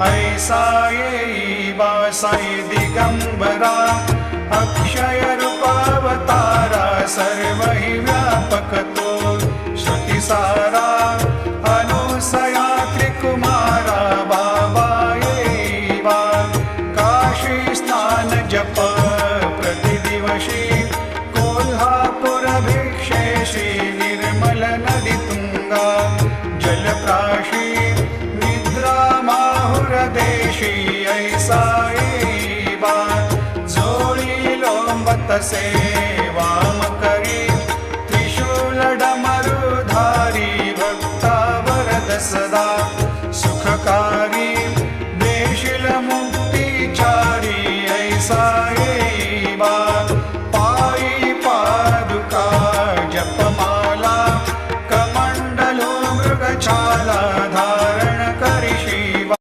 ऐसा येईबा साई दिगंबरा अक्षय रूपावतारा सर्व हि व्यापक तो श्रुतिसारा अनुसया त्रिकुमारा बाबा येईबा काशी स्नान जप प्रतिदिवशी कोल्हापुर भिक्षेशी निर्मल नदी तुंगा जलप्राशी निद्रा माहुर देशी ऐसा येईबा जोडी लोंबतसे